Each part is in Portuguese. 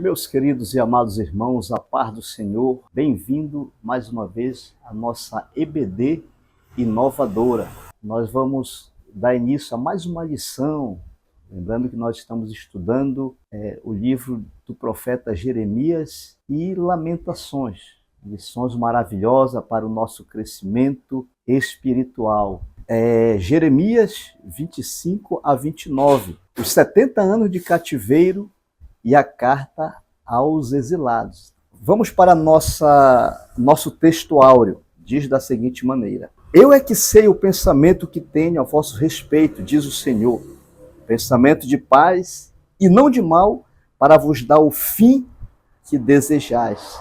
Meus queridos e amados irmãos, a paz do Senhor, bem-vindo mais uma vez à nossa EBD inovadora. Nós vamos dar início a mais uma lição, lembrando que nós estamos estudando o livro do profeta Jeremias e Lamentações, lições maravilhosas para o nosso crescimento espiritual. Jeremias 25 a 29, os 70 anos de cativeiro e a carta aos exilados. Vamos para nosso texto áureo, diz da seguinte maneira: Eu é que sei o pensamento que tenho a vosso respeito, diz o Senhor, pensamento de paz e não de mal, para vos dar o fim que desejais.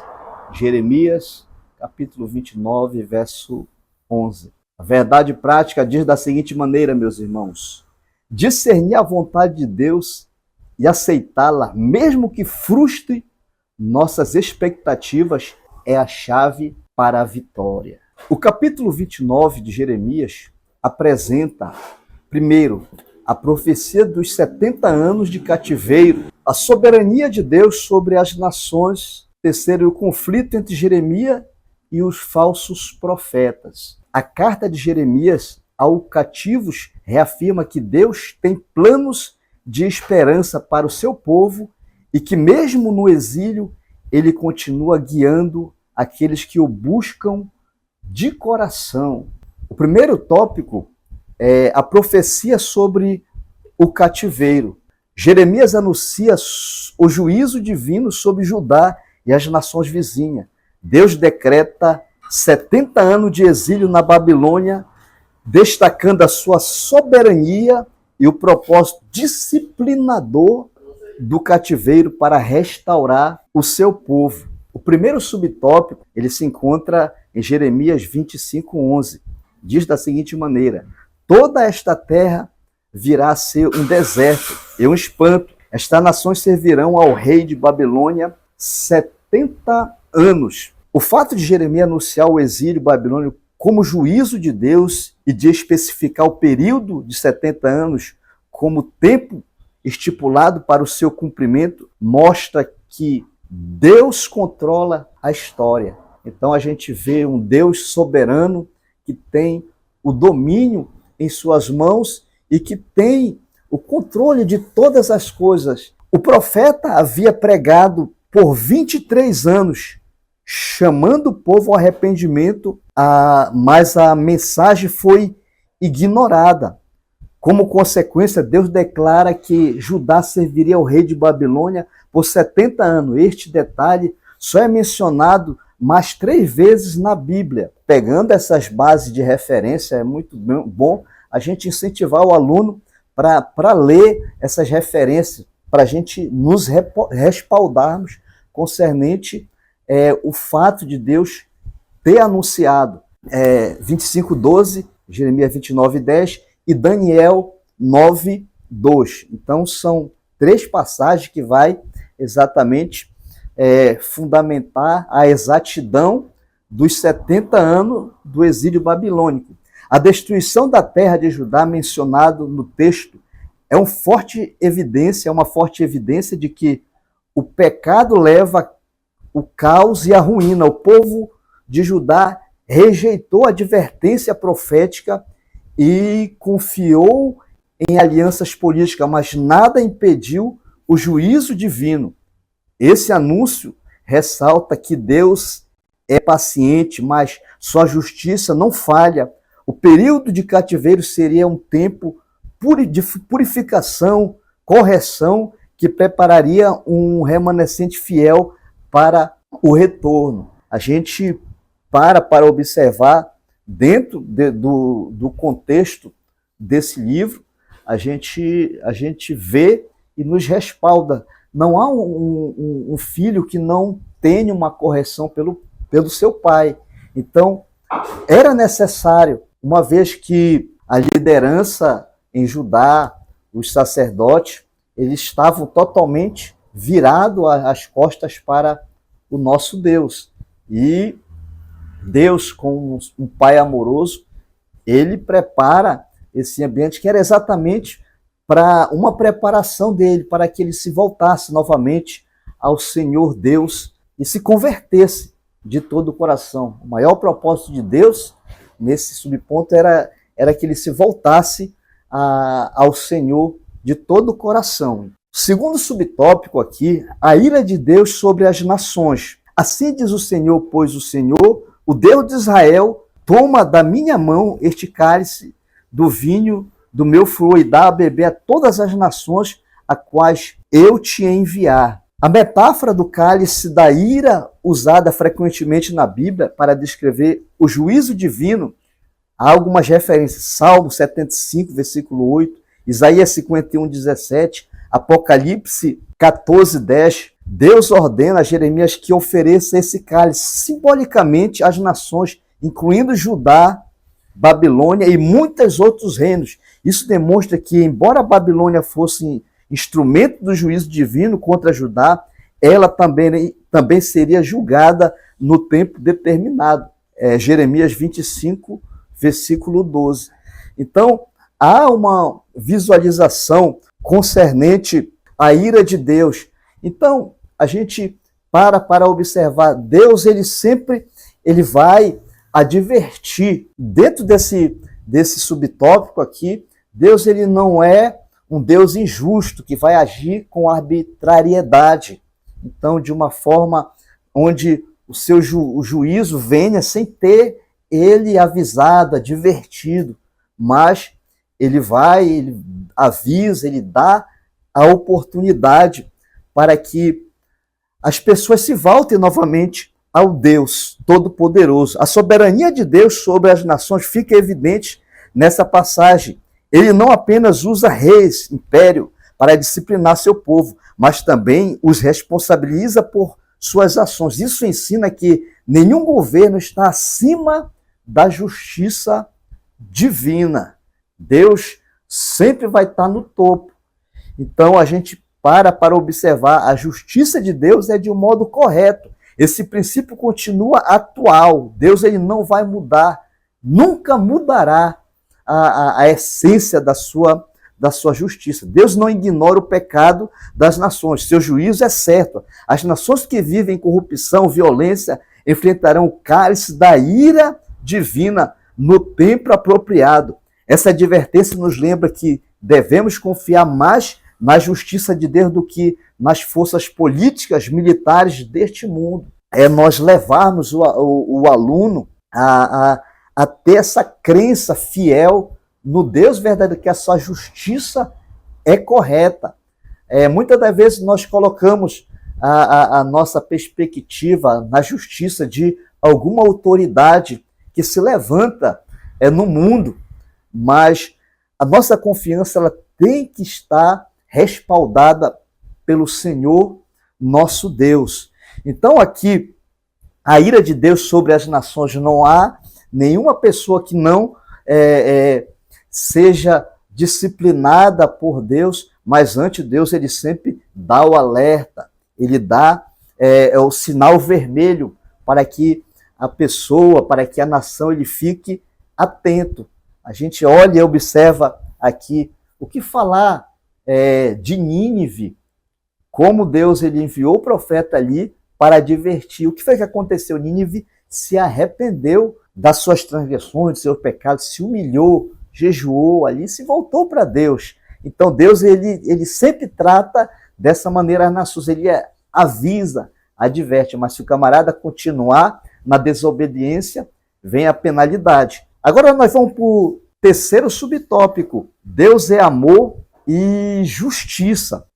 Jeremias, capítulo 29, verso 11. A verdade prática diz da seguinte maneira, meus irmãos: discernir a vontade de Deus e aceitá-la, mesmo que frustre nossas expectativas, é a chave para a vitória. O capítulo 29 de Jeremias apresenta, primeiro, a profecia dos 70 anos de cativeiro, a soberania de Deus sobre as nações. Terceiro, o conflito entre Jeremias e os falsos profetas. A carta de Jeremias aos cativos reafirma que Deus tem planos de esperança para o seu povo e que mesmo no exílio ele continua guiando aqueles que o buscam de coração. O primeiro tópico é a profecia sobre o cativeiro. Jeremias anuncia o juízo divino sobre Judá e as nações vizinhas. Deus decreta 70 anos de exílio na Babilônia, destacando a sua soberania e o propósito disciplinador do cativeiro para restaurar o seu povo. O primeiro subtópico, ele se encontra em Jeremias 25:11. Diz da seguinte maneira: toda esta terra virá a ser um deserto e um espanto. Estas nações servirão ao rei de Babilônia 70 anos. O fato de Jeremias anunciar o exílio babilônico como juízo de Deus e de especificar o período de 70 anos como tempo estipulado para o seu cumprimento, mostra que Deus controla a história. Então a gente vê um Deus soberano que tem o domínio em suas mãos e que tem o controle de todas as coisas. O profeta havia pregado por 23 anos, chamando o povo ao arrependimento, mas a mensagem foi ignorada. Como consequência, Deus declara que Judá serviria ao rei de Babilônia por 70 anos. Este detalhe só é mencionado mais 3 vezes na Bíblia. Pegando essas bases de referência, é muito bom a gente incentivar o aluno para ler essas referências, para a gente nos respaldarmos concernente o fato de Deus ter anunciado 25:12, Jeremias 29:10 e Daniel 9:2. Então são 3 passagens que vai exatamente fundamentar a exatidão dos 70 anos do exílio babilônico. A destruição da terra de Judá, mencionado no texto, é uma forte evidência de que o pecado leva o caos e a ruína. O povo de Judá rejeitou a advertência profética e confiou em alianças políticas, mas nada impediu o juízo divino. Esse anúncio ressalta que Deus é paciente, mas sua justiça não falha. O período de cativeiro seria um tempo de purificação, correção, que prepararia um remanescente fiel para o retorno. A gente para observar, dentro do contexto desse livro, a gente vê e nos respalda. Não há um filho que não tenha uma correção pelo seu pai. Então, era necessário, uma vez que a liderança em Judá, os sacerdotes, eles estavam totalmente virados as costas para o nosso Deus. E Deus, como um pai amoroso, ele prepara esse ambiente que era exatamente para uma preparação dele, para que ele se voltasse novamente ao Senhor Deus e se convertesse de todo o coração. O maior propósito de Deus, nesse subponto, era que ele se voltasse ao Senhor de todo o coração. Segundo subtópico aqui, a ira de Deus sobre as nações. Assim diz o Senhor, pois o Senhor, o Deus de Israel, toma da minha mão este cálice do vinho do meu furor e dá a beber a todas as nações a quais eu te enviar. A metáfora do cálice da ira, usada frequentemente na Bíblia para descrever o juízo divino, há algumas referências. Salmo 75, versículo 8, Isaías 51, 17, Apocalipse 14, 10. Deus ordena a Jeremias que ofereça esse cálice simbolicamente às nações, incluindo Judá, Babilônia e muitos outros reinos. Isso demonstra que, embora a Babilônia fosse instrumento do juízo divino contra Judá, ela também seria julgada no tempo determinado. Jeremias 25, versículo 12. Então, há uma visualização concernente à ira de Deus. Então, a gente para observar, Deus ele vai advertir. Dentro desse subtópico aqui, Deus ele não é um Deus injusto que vai agir com arbitrariedade. Então, de uma forma onde o juízo venha sem ter ele avisado, advertido, mas ele avisa, ele dá a oportunidade para que as pessoas se voltem novamente ao Deus Todo-Poderoso. A soberania de Deus sobre as nações fica evidente nessa passagem. Ele não apenas usa reis, império, para disciplinar seu povo, mas também os responsabiliza por suas ações. Isso ensina que nenhum governo está acima da justiça divina. Deus sempre vai estar no topo. Então a gente para observar, a justiça de Deus é de um modo correto. Esse princípio continua atual. Deus ele não vai mudar, nunca mudará a essência da sua justiça. Deus não ignora o pecado das nações. Seu juízo é certo. As nações que vivem corrupção, violência, enfrentarão o cálice da ira divina no tempo apropriado. Essa advertência nos lembra que devemos confiar mais na justiça de Deus do que nas forças políticas, militares deste mundo. É nós levarmos o aluno a ter essa crença fiel no Deus verdadeiro, que a sua justiça é correta. Muitas das vezes nós colocamos a nossa perspectiva na justiça de alguma autoridade que se levanta no mundo, mas a nossa confiança ela tem que estar respaldada pelo Senhor nosso Deus. Então aqui, a ira de Deus sobre as nações, não há nenhuma pessoa que não seja disciplinada por Deus, mas ante Deus ele sempre dá o alerta, ele dá o sinal vermelho para que a pessoa, para que a nação ele fique atento. A gente olha e observa aqui o que falar de Nínive, como Deus ele enviou o profeta ali para advertir. O que foi que aconteceu? Nínive se arrependeu das suas transgressões, dos seus pecados, se humilhou, jejuou ali, se voltou para Deus. Então Deus ele sempre trata dessa maneira as nações, ele avisa, adverte, mas se o camarada continuar na desobediência, vem a penalidade. Agora nós vamos para o terceiro subtópico. Deus é amor e justiça.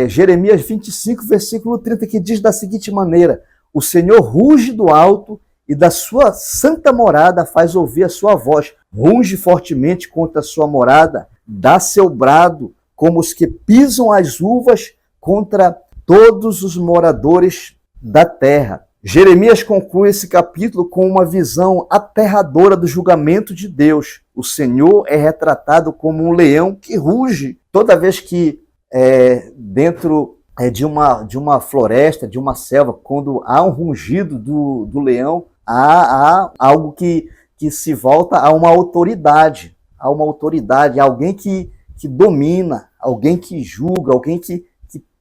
Jeremias 25, versículo 30, que diz da seguinte maneira: o Senhor ruge do alto e da sua santa morada faz ouvir a sua voz. Ruge fortemente contra a sua morada, dá seu brado como os que pisam as uvas contra todos os moradores da terra. Jeremias conclui esse capítulo com uma visão aterradora do julgamento de Deus. O Senhor é retratado como um leão que ruge. Toda vez que dentro de uma floresta, de uma selva, quando há um rugido do leão, há algo que se volta a uma autoridade. A uma autoridade, alguém que domina, alguém que julga, alguém que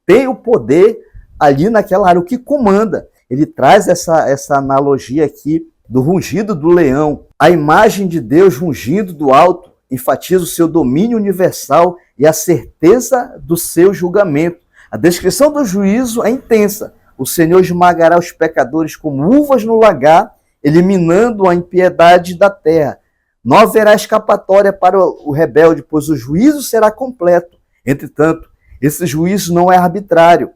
tem o poder ali naquela área, o que comanda. Ele traz essa analogia aqui do rugido do leão. A imagem de Deus rugindo do alto enfatiza o seu domínio universal e a certeza do seu julgamento. A descrição do juízo é intensa. O Senhor esmagará os pecadores como uvas no lagar, eliminando a impiedade da terra. Não haverá escapatória para o rebelde, pois o juízo será completo. Entretanto, esse juízo não é arbitrário.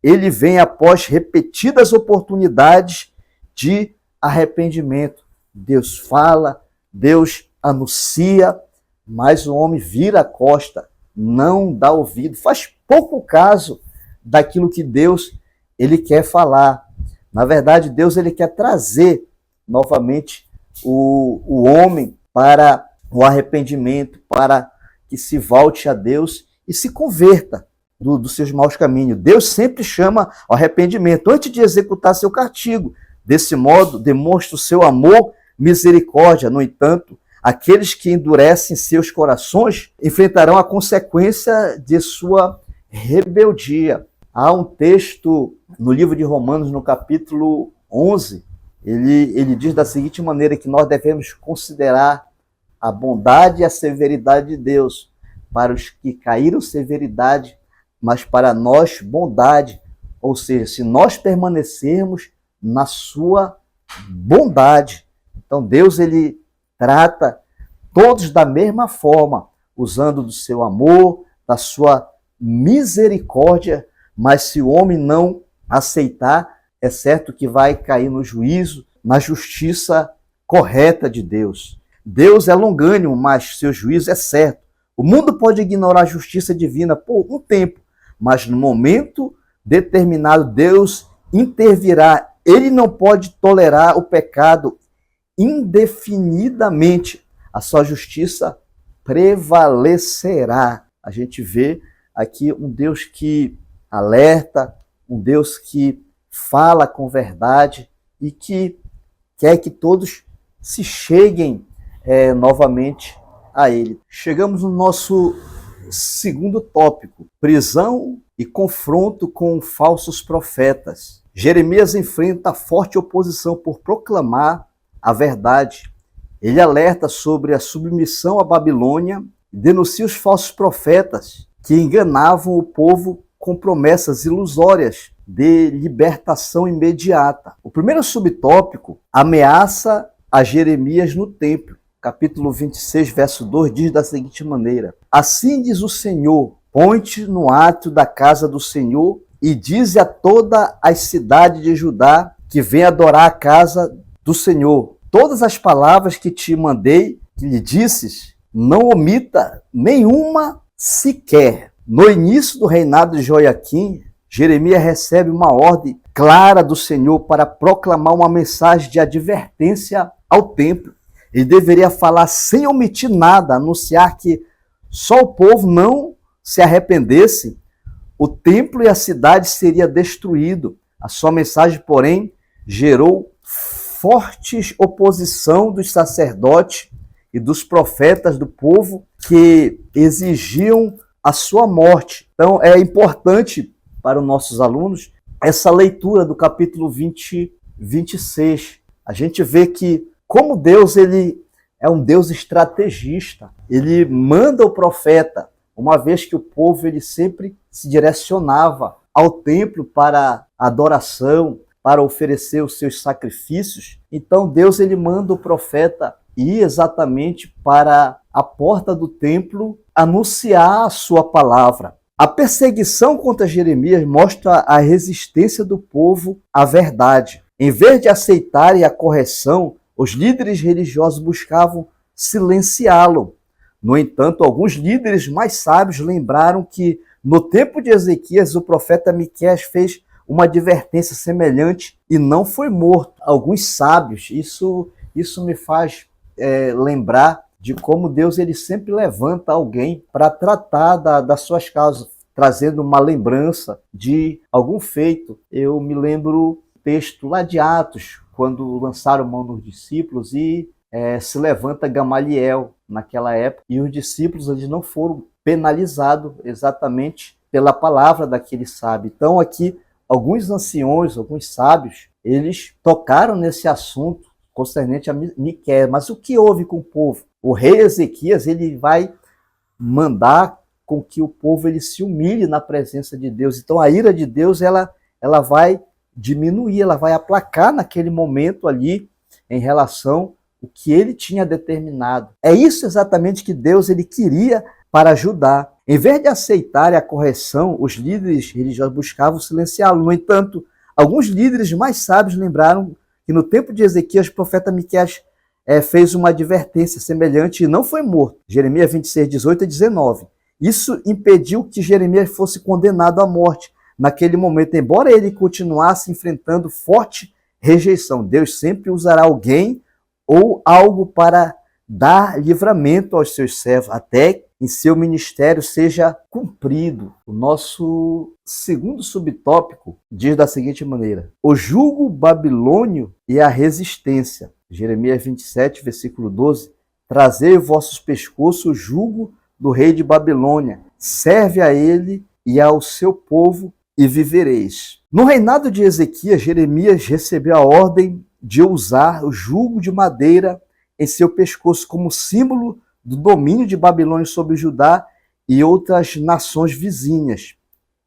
Ele vem após repetidas oportunidades de arrependimento. Deus fala, Deus anuncia, mas o homem vira a costa, não dá ouvido, faz pouco caso daquilo que Deus ele quer falar. Na verdade, Deus ele quer trazer novamente o homem para o arrependimento, para que se volte a Deus e se converta dos seus maus caminhos. Deus sempre chama ao arrependimento antes de executar seu castigo. Desse modo, demonstra o seu amor, misericórdia. No entanto, aqueles que endurecem seus corações enfrentarão a consequência de sua rebeldia. Há um texto no livro de Romanos, no capítulo 11, ele diz da seguinte maneira, que nós devemos considerar a bondade e a severidade de Deus. Para os que caíram, severidade, mas para nós, bondade. Ou seja, se nós permanecermos na sua bondade. Então Deus ele trata todos da mesma forma, usando do seu amor, da sua misericórdia, mas se o homem não aceitar, é certo que vai cair no juízo, na justiça correta de Deus. Deus é longânimo, mas seu juízo é certo. O mundo pode ignorar a justiça divina por um tempo, mas no momento determinado Deus intervirá. Ele não pode tolerar o pecado indefinidamente. A sua justiça prevalecerá. A gente vê aqui um Deus que alerta, um Deus que fala com verdade e que quer que todos se cheguem novamente a Ele. Chegamos no nosso segundo tópico, prisão e confronto com falsos profetas. Jeremias enfrenta forte oposição por proclamar a verdade. Ele alerta sobre a submissão à Babilônia e denuncia os falsos profetas que enganavam o povo com promessas ilusórias de libertação imediata. O primeiro subtópico ameaça a Jeremias no templo. Capítulo 26, verso 2 diz da seguinte maneira: assim diz o Senhor, põe-te no átrio da casa do Senhor e dize a toda a cidade de Judá que vem adorar a casa do Senhor. Todas as palavras que te mandei, que lhe disses, não omita nenhuma sequer. No início do reinado de Joaquim, Jeremias recebe uma ordem clara do Senhor para proclamar uma mensagem de advertência ao templo. Ele deveria falar sem omitir nada, anunciar que só o povo não se arrependesse, o templo e a cidade seria destruído. A sua mensagem, porém, gerou forte oposição dos sacerdotes e dos profetas do povo que exigiam a sua morte. Então, é importante para os nossos alunos essa leitura do capítulo 26. A gente vê que como Deus ele é um Deus estrategista. Ele manda o profeta, uma vez que o povo ele sempre se direcionava ao templo para adoração, para oferecer os seus sacrifícios. Então Deus ele manda o profeta ir exatamente para a porta do templo anunciar a sua palavra. A perseguição contra Jeremias mostra a resistência do povo à verdade. Em vez de aceitarem a correção, os líderes religiosos buscavam silenciá-lo. No entanto, alguns líderes mais sábios lembraram que no tempo de Ezequias, o profeta Miqueias fez uma advertência semelhante e não foi morto. Alguns sábios, isso me faz lembrar de como Deus ele sempre levanta alguém para tratar das suas causas, trazendo uma lembrança de algum feito. Eu me lembro do texto lá de Atos, quando lançaram mão dos discípulos e se levanta Gamaliel naquela época, e os discípulos eles não foram penalizados exatamente pela palavra daquele sábio. Então aqui alguns anciões, alguns sábios, eles tocaram nesse assunto concernente a Miqueias. Mas o que houve com o povo? O rei Ezequias, ele vai mandar com que o povo ele se humilhe na presença de Deus. Então a ira de Deus ela vai diminuir, ela vai aplacar naquele momento ali em relação ao que ele tinha determinado. É isso exatamente que Deus ele queria para Judá. Em vez de aceitarem a correção, os líderes religiosos buscavam silenciá-lo. No entanto, alguns líderes mais sábios lembraram que no tempo de Ezequias, o profeta Miqueias fez uma advertência semelhante e não foi morto. Jeremias 26, 18 e 19. Isso impediu que Jeremias fosse condenado à morte. Naquele momento, embora ele continuasse enfrentando forte rejeição, Deus sempre usará alguém ou algo para dar livramento aos seus servos, até em seu ministério seja cumprido. O nosso segundo subtópico diz da seguinte maneira: o jugo babilônio e a resistência. Jeremias 27, versículo 12. Trazei em vossos pescoços o jugo do rei de Babilônia. Serve a ele e ao seu povo e vivereis. No reinado de Ezequias, Jeremias recebeu a ordem de usar o jugo de madeira em seu pescoço como símbolo do domínio de Babilônia sobre Judá e outras nações vizinhas.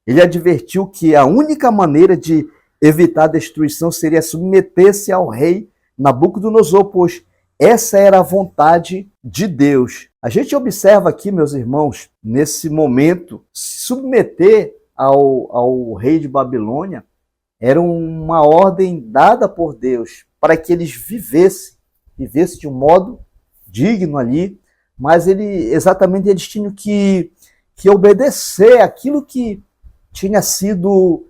Ele advertiu que a única maneira de evitar a destruição seria submeter-se ao rei Nabucodonosor, pois essa era a vontade de Deus. A gente observa aqui, meus irmãos, nesse momento, se submeter ao rei de Babilônia era uma ordem dada por Deus para que eles vivessem de um modo digno ali, mas exatamente eles tinham que obedecer aquilo que tinha sido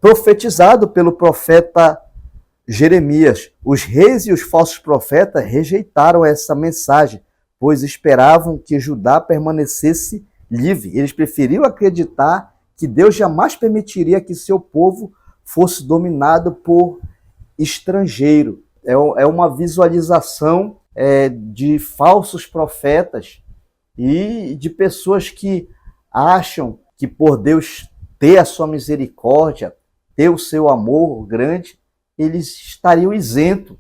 profetizado pelo profeta Jeremias. Os reis e os falsos profetas rejeitaram essa mensagem, pois esperavam que Judá permanecesse livre. Eles preferiam acreditar que Deus jamais permitiria que seu povo fosse dominado por estrangeiro. É uma visualização de falsos profetas e de pessoas que acham que por Deus ter a sua misericórdia, ter o seu amor grande, eles estariam isentos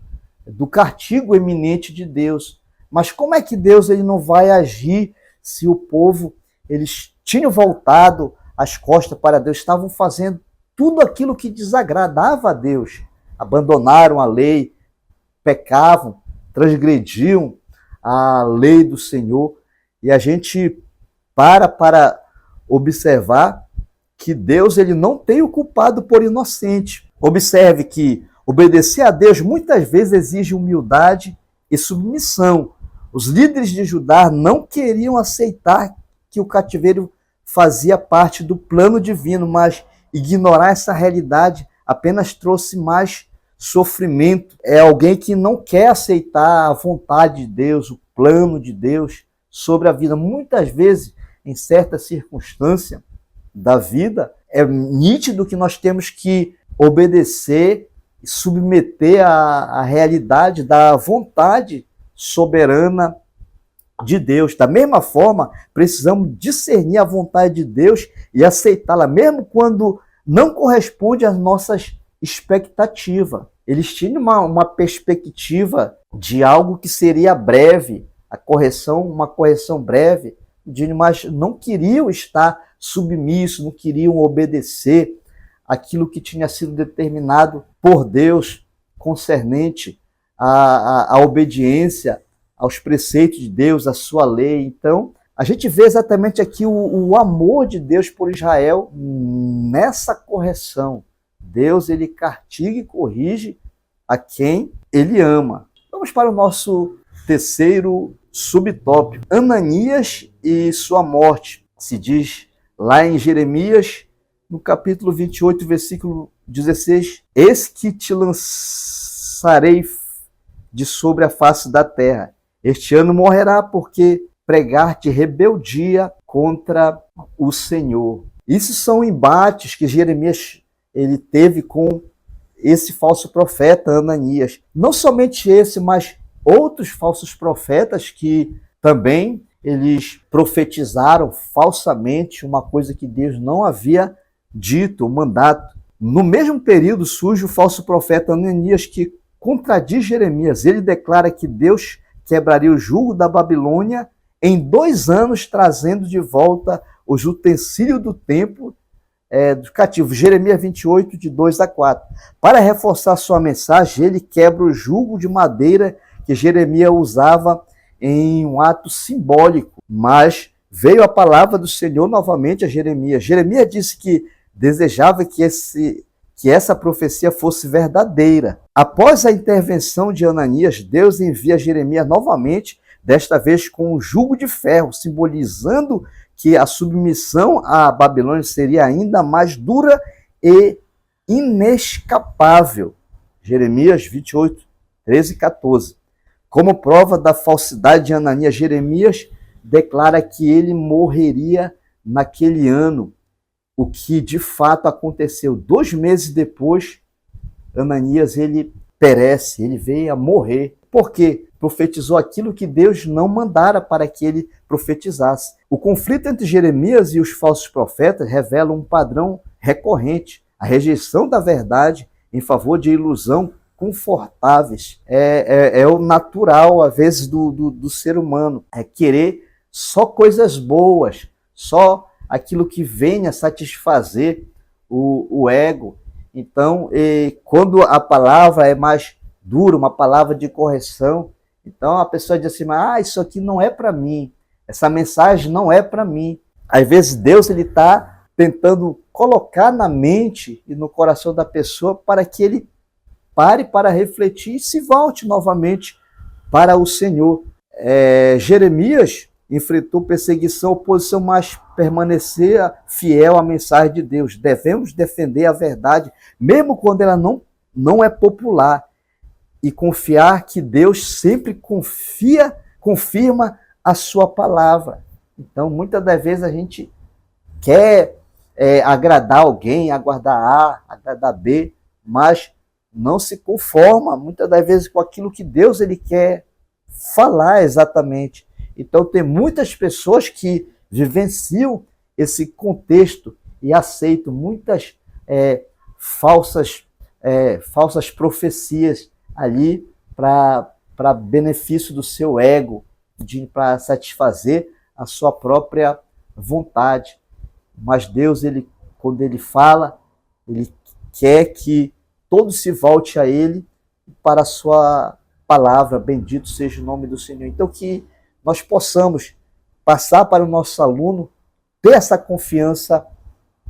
do castigo eminente de Deus. Mas como é que Deus ele não vai agir se o povo eles tinham voltado as costas para Deus, estavam fazendo tudo aquilo que desagradava a Deus, abandonaram a lei, pecavam, transgrediam a lei do Senhor, e a gente para observar que Deus ele não tem o culpado por inocente. Observe que obedecer a Deus muitas vezes exige humildade e submissão. Os líderes de Judá não queriam aceitar que o cativeiro fazia parte do plano divino, mas ignorar essa realidade apenas trouxe mais sofrimento. É alguém que não quer aceitar a vontade de Deus, o plano de Deus sobre a vida. Muitas vezes, em certa circunstância da vida, é nítido que nós temos que obedecer e submeter à realidade da vontade soberana de Deus. Da mesma forma, precisamos discernir a vontade de Deus e aceitá-la, mesmo quando não corresponde às nossas expectativas. Eles tinham uma perspectiva de algo que seria breve, uma correção breve, mas não queriam estar submissos, não queriam obedecer aquilo que tinha sido determinado por Deus concernente à obediência aos preceitos de Deus, à sua lei. Então, a gente vê exatamente aqui o amor de Deus por Israel nessa correção. Deus, ele castiga e corrige a quem ele ama. Vamos para o nosso terceiro subtópico. Ananias e sua morte. Se diz lá em Jeremias, no capítulo 28, versículo 16, eis que te lançarei de sobre a face da terra. Este ano morrerá porque pregar-te rebeldia contra o Senhor. Isso são embates que Jeremias ele teve com esse falso profeta Ananias. Não somente esse, mas outros falsos profetas que também eles profetizaram falsamente uma coisa que Deus não havia dito, o mandato. No mesmo período surge o falso profeta Ananias, que contradiz Jeremias. Ele declara que Deus quebraria o jugo da Babilônia em 2 anos, trazendo de volta os utensílios do templo do cativo. Jeremias 28, de 2 a 4. Para reforçar sua mensagem, ele quebra o jugo de madeira que Jeremias usava em um ato simbólico. Mas veio a palavra do Senhor novamente a Jeremias. Jeremias disse que desejava que essa profecia fosse verdadeira. Após a intervenção de Ananias, Deus envia Jeremias novamente, desta vez com um jugo de ferro, simbolizando que a submissão à Babilônia seria ainda mais dura e inescapável. Jeremias 28, 13 e 14. Como prova da falsidade de Ananias, Jeremias declara que ele morreria naquele ano, o que de fato aconteceu. 2 meses depois, Ananias ele perece, ele veio a morrer. Por quê? Profetizou aquilo que Deus não mandara para que ele profetizasse. O conflito entre Jeremias e os falsos profetas revela um padrão recorrente: a rejeição da verdade em favor de ilusão confortáveis. É o natural, às vezes, do ser humano. É querer só coisas boas, só aquilo que venha satisfazer o ego. Então, quando a palavra é mais dura, uma palavra de correção, então a pessoa diz assim, isso aqui não é para mim, essa mensagem não é para mim. Às vezes Deus está tentando colocar na mente e no coração da pessoa para que ele pare para refletir e se volte novamente para o Senhor. Jeremias enfrentou perseguição, oposição, mas permanecia fiel à mensagem de Deus. Devemos defender a verdade, mesmo quando ela não é popular, e confiar que Deus sempre confirma a sua palavra. Então, muitas das vezes a gente quer agradar alguém, agradar A, agradar B, mas não se conforma, muitas das vezes, com aquilo que Deus ele quer falar exatamente. Então, tem muitas pessoas que vivenciam esse contexto e aceitam muitas falsas profecias ali para benefício do seu ego, para satisfazer a sua própria vontade. Mas Deus, quando ele fala, ele quer que todos se volte a ele para a sua palavra. Bendito seja o nome do Senhor. Então, que nós possamos passar para o nosso aluno, ter essa confiança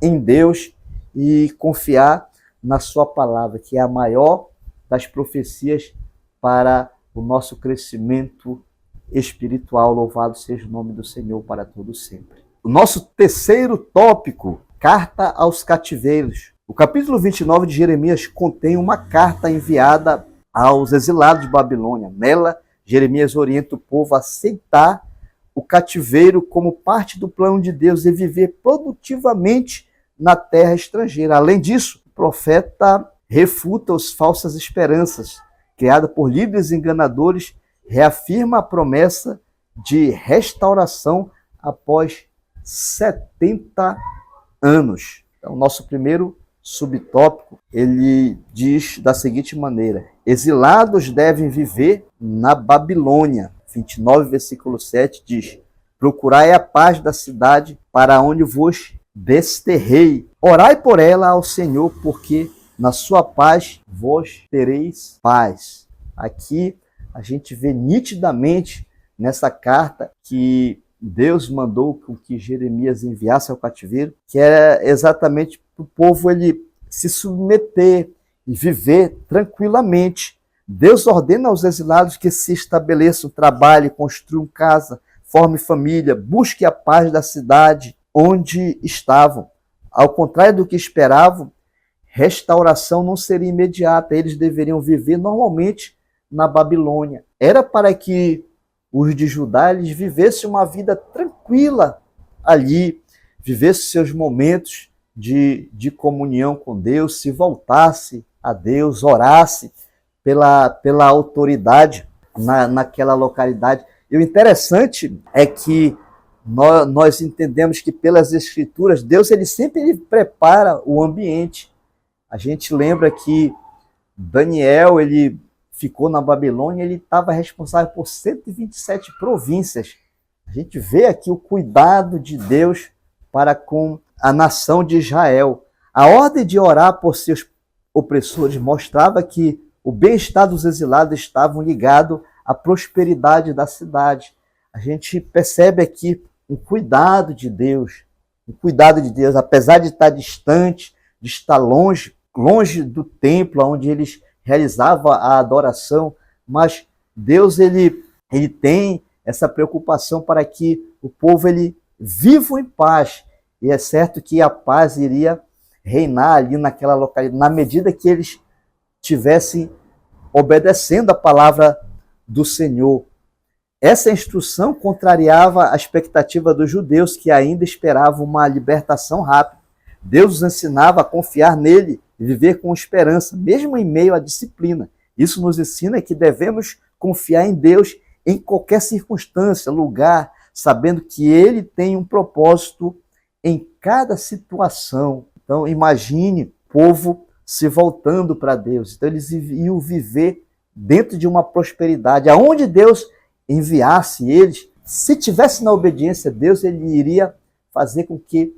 em Deus e confiar na sua palavra, que é a maior das profecias para o nosso crescimento espiritual. Louvado seja o nome do Senhor para todo sempre. O nosso terceiro tópico, carta aos cativeiros. O capítulo 29 de Jeremias contém uma carta enviada aos exilados de Babilônia. Nela, Jeremias orienta o povo a aceitar o cativeiro como parte do plano de Deus e viver produtivamente na terra estrangeira. Além disso, o profeta refuta as falsas esperanças criadas por líderes enganadores, reafirma a promessa de restauração após 70 anos. Então, nosso primeiro subtópico, ele diz da seguinte maneira: exilados devem viver na Babilônia. 29, versículo 7 diz: procurai a paz da cidade para onde vos desterrei. Orai por ela ao Senhor, porque na sua paz vós tereis paz. Aqui a gente vê nitidamente nessa carta que Deus mandou que Jeremias enviasse ao cativeiro, que era exatamente para o povo ele se submeter e viver tranquilamente. Deus ordena aos exilados que se estabeleçam, trabalhem, construam casa, formem família, busquem a paz da cidade onde estavam. Ao contrário do que esperavam, restauração não seria imediata, eles deveriam viver normalmente na Babilônia. Era para que os de Judá eles vivessem uma vida tranquila ali, vivessem seus momentos de comunhão com Deus, se voltasse a Deus, orasse pela autoridade naquela localidade. E o interessante é que nós entendemos que pelas Escrituras, Deus ele sempre prepara o ambiente. A gente lembra que Daniel, ele ficou na Babilônia, ele estava responsável por 127 províncias. A gente vê aqui o cuidado de Deus para com a nação de Israel. A ordem de orar por seus opressores mostrava que o bem-estar dos exilados estava ligado à prosperidade da cidade. A gente percebe aqui um cuidado de Deus, apesar de estar distante, de estar longe do templo onde eles realizavam a adoração, mas Deus ele tem essa preocupação para que o povo ele viva em paz. E é certo que a paz iria reinar ali naquela localidade, na medida que eles estivessem obedecendo a palavra do Senhor. Essa instrução contrariava a expectativa dos judeus, que ainda esperavam uma libertação rápida. Deus os ensinava a confiar nele e viver com esperança, mesmo em meio à disciplina. Isso nos ensina que devemos confiar em Deus em qualquer circunstância, lugar, sabendo que ele tem um propósito em cada situação. Então, imagine o povo se voltando para Deus. Então, eles iam viver dentro de uma prosperidade. Aonde Deus enviasse eles, se tivesse na obediência a Deus, ele iria fazer com que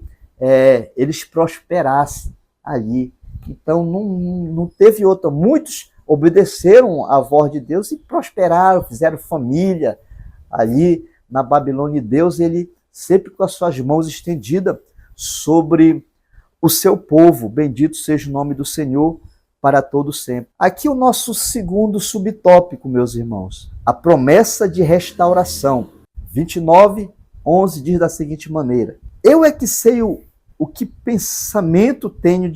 eles prosperassem ali. Então, não teve outra. Muitos obedeceram à voz de Deus e prosperaram, fizeram família ali na Babilônia. E Deus, ele sempre com as suas mãos estendidas sobre o seu povo. Bendito seja o nome do Senhor para todo sempre. Aqui o nosso segundo subtópico, meus irmãos. A promessa de restauração. 29:11 diz da seguinte maneira: Eu é que sei o que pensamento tenho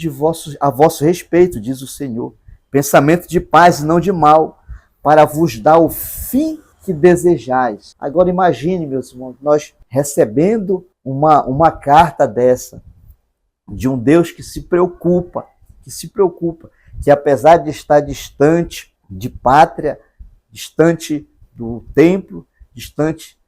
a vosso respeito, diz o Senhor. Pensamento de paz e não de mal, para vos dar o fim que desejais. Agora imagine, meus irmãos, nós recebendo uma carta dessa, de um Deus que se preocupa, que apesar de estar distante de pátria, distante do templo, distante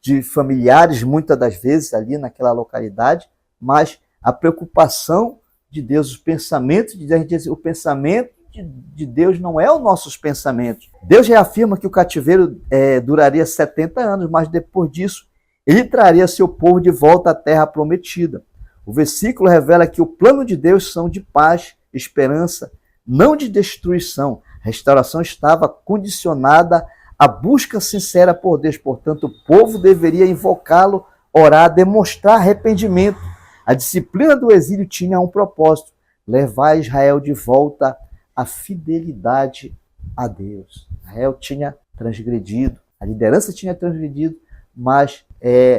de familiares, muitas das vezes ali naquela localidade, mas a preocupação de Deus, os pensamentos de Deus, a gente diz, o pensamento de Deus não é os nossos pensamentos. Deus reafirma que o cativeiro duraria 70 anos, mas depois disso ele traria seu povo de volta à terra prometida. O versículo revela que o plano de Deus são de paz, esperança, não de destruição. A restauração estava condicionada à busca sincera por Deus. Portanto, o povo deveria invocá-lo, orar, demonstrar arrependimento. A disciplina do exílio tinha um propósito: levar Israel de volta à fidelidade a Deus. Israel tinha transgredido, a liderança tinha transgredido, mas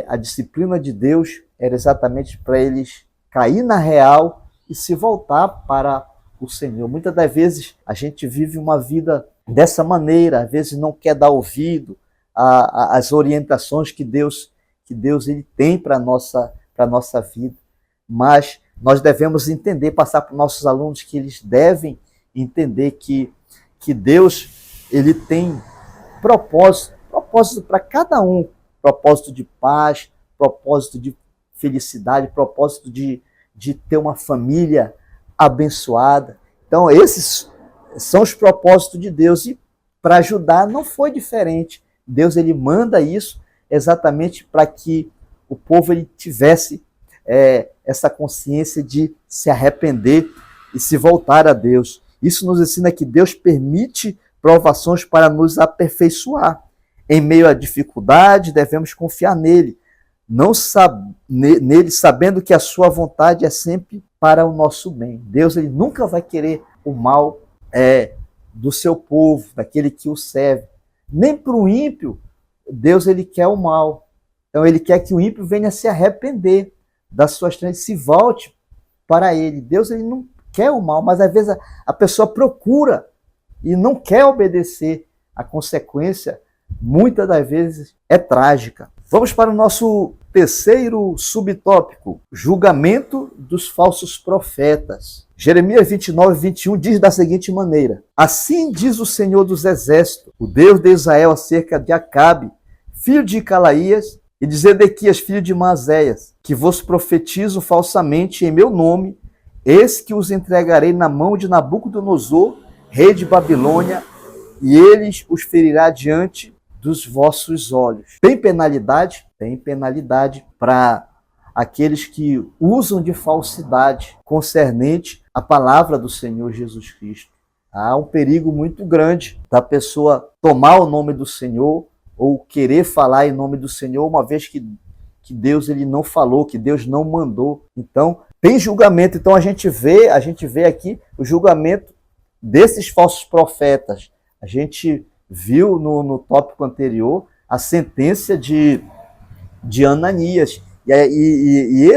a disciplina de Deus era exatamente para eles cair na real e se voltar para o Senhor. Muitas das vezes a gente vive uma vida dessa maneira, às vezes não quer dar ouvido às orientações que Deus ele tem para a nossa vida. Mas nós devemos entender, passar para os nossos alunos que eles devem entender que Deus ele tem propósito para cada um, propósito de paz, propósito de felicidade, propósito de ter uma família abençoada. Então esses são os propósitos de Deus, e para ajudar não foi diferente. Deus ele manda isso exatamente para que o povo ele tivesse essa consciência de se arrepender e se voltar a Deus. Isso nos ensina que Deus permite provações para nos aperfeiçoar. Em meio à dificuldade, devemos confiar nele, nele sabendo que a sua vontade é sempre para o nosso bem. Deus ele nunca vai querer o mal do seu povo, daquele que o serve. Nem para o ímpio, Deus ele quer o mal. Então ele quer que o ímpio venha se arrepender das suas trevas, se volte para ele. Deus ele não quer o mal, mas às vezes a pessoa procura e não quer obedecer. A consequência, muitas das vezes, é trágica. Vamos para o nosso terceiro subtópico: julgamento dos falsos profetas. Jeremias 29:21 diz da seguinte maneira: Assim diz o Senhor dos Exércitos, o Deus de Israel, acerca de Acabe, filho de Calaías, e de Zedequias, filho de Maazéias, que vos profetizo falsamente em meu nome, eis que os entregarei na mão de Nabucodonosor, rei de Babilônia, e eles os ferirá diante dos vossos olhos. Tem penalidade? Tem penalidade para aqueles que usam de falsidade concernente à palavra do Senhor Jesus Cristo. Há um perigo muito grande da pessoa tomar o nome do Senhor ou querer falar em nome do Senhor, uma vez que Deus ele não falou, que Deus não mandou. Então, tem julgamento. Então, a gente vê aqui o julgamento desses falsos profetas. A gente viu no tópico anterior a sentença de Ananias. E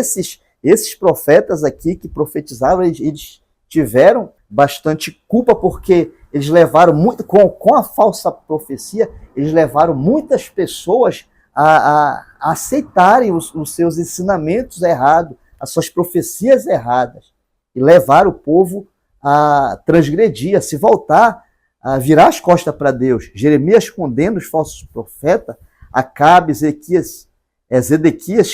esses profetas aqui que profetizavam, eles tiveram bastante culpa, porque eles levaram muito, com a falsa profecia, eles levaram muitas pessoas a aceitarem os seus ensinamentos errados, as suas profecias erradas, e levaram o povo a transgredir, a se voltar, a virar as costas para Deus. Jeremias condena os falsos profetas, Acabe, Zedequias,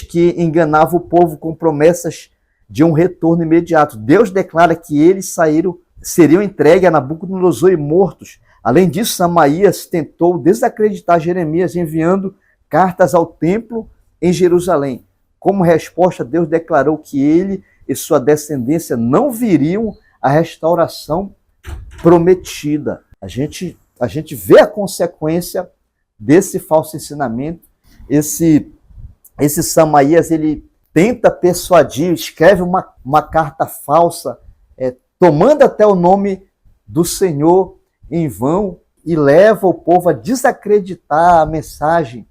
que enganava o povo com promessas de um retorno imediato. Deus declara que eles seriam entregues a Nabucodonosor e mortos. Além disso, Samaías tentou desacreditar Jeremias, enviando cartas ao templo em Jerusalém. Como resposta, Deus declarou que ele e sua descendência não viriam à restauração prometida. A gente vê a consequência desse falso ensinamento. Esse Samaías, ele tenta persuadir, escreve uma carta falsa, tomando até o nome do Senhor em vão, e leva o povo a desacreditar a mensagem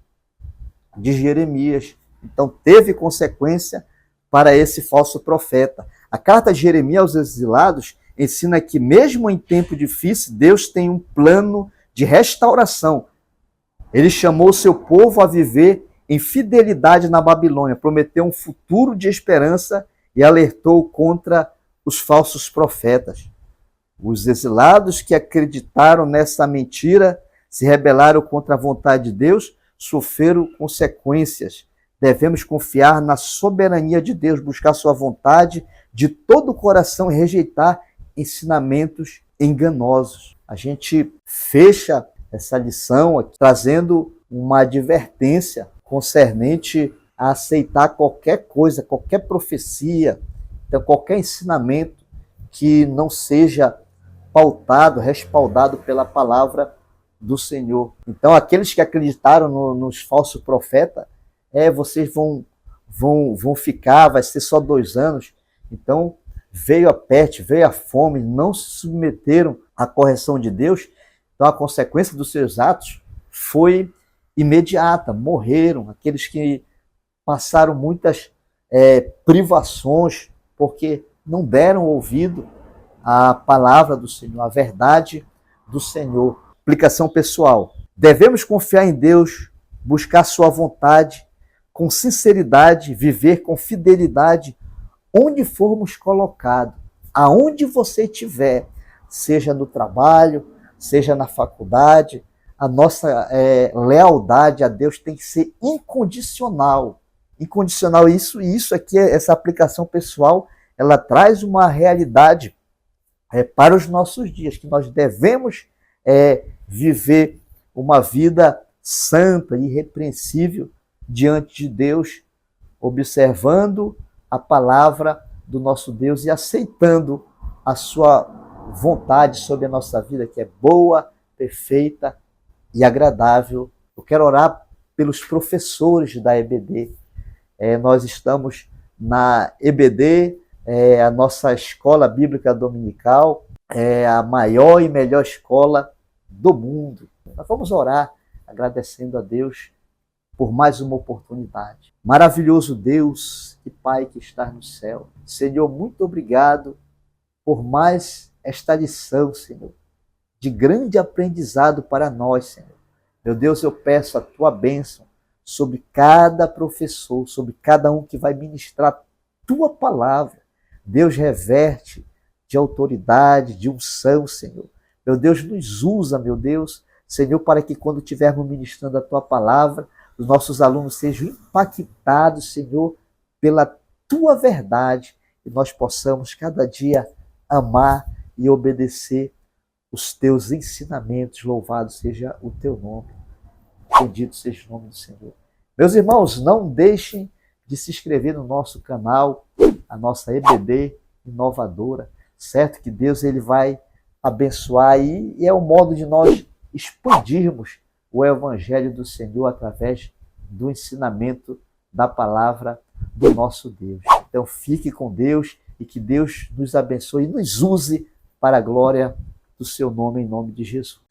de Jeremias. Então teve consequência para esse falso profeta. A carta de Jeremias aos exilados ensina que mesmo em tempo difícil, Deus tem um plano de restauração. Ele chamou o seu povo a viver em fidelidade na Babilônia, prometeu um futuro de esperança e alertou contra os falsos profetas. Os exilados que acreditaram nessa mentira, se rebelaram contra a vontade de Deus, sofreram consequências. Devemos confiar na soberania de Deus, buscar sua vontade de todo o coração e rejeitar ensinamentos enganosos. A gente fecha essa lição aqui, trazendo uma advertência concernente a aceitar qualquer coisa, qualquer profecia, então qualquer ensinamento que não seja pautado, respaldado pela palavra do Senhor. Então, aqueles que acreditaram nos falsos profetas, vocês vão ficar, vai ser só 2 anos. Então, veio a peste, veio a fome, não se submeteram à correção de Deus. Então, a consequência dos seus atos foi imediata, morreram. Aqueles que passaram muitas privações, porque não deram ouvido à palavra do Senhor, à verdade do Senhor. Aplicação pessoal. Devemos confiar em Deus, buscar sua vontade, com sinceridade, viver com fidelidade, onde formos colocados, aonde você estiver, seja no trabalho, seja na faculdade, a nossa lealdade a Deus tem que ser incondicional. Incondicional, isso aqui, essa aplicação pessoal, ela traz uma realidade para os nossos dias, que nós devemos viver uma vida santa e irrepreensível diante de Deus, observando a palavra do nosso Deus e aceitando a sua vontade sobre a nossa vida, que é boa, perfeita e agradável. Eu quero orar pelos professores da EBD. Nós estamos na EBD, a nossa escola bíblica dominical, a maior e melhor escola do mundo. Nós vamos orar agradecendo a Deus por mais uma oportunidade. Maravilhoso Deus e Pai que está no céu. Senhor, muito obrigado por mais esta lição, Senhor, de grande aprendizado para nós, Senhor. Meu Deus, eu peço a Tua bênção sobre cada professor, sobre cada um que vai ministrar Tua palavra. Deus, reverte de autoridade, de unção, Senhor. Meu Deus, nos usa, meu Deus, Senhor, para que quando estivermos ministrando a Tua palavra, os nossos alunos sejam impactados, Senhor, pela Tua verdade e nós possamos cada dia amar e obedecer os teus ensinamentos. Louvado seja o teu nome. Bendito seja o nome do Senhor. Meus irmãos, não deixem de se inscrever no nosso canal, a nossa EBD Inovadora, certo? Que Deus ele vai abençoar e é o modo de nós expandirmos o Evangelho do Senhor através do ensinamento da palavra do nosso Deus. Então fique com Deus e que Deus nos abençoe e nos use para a glória do seu nome, em nome de Jesus.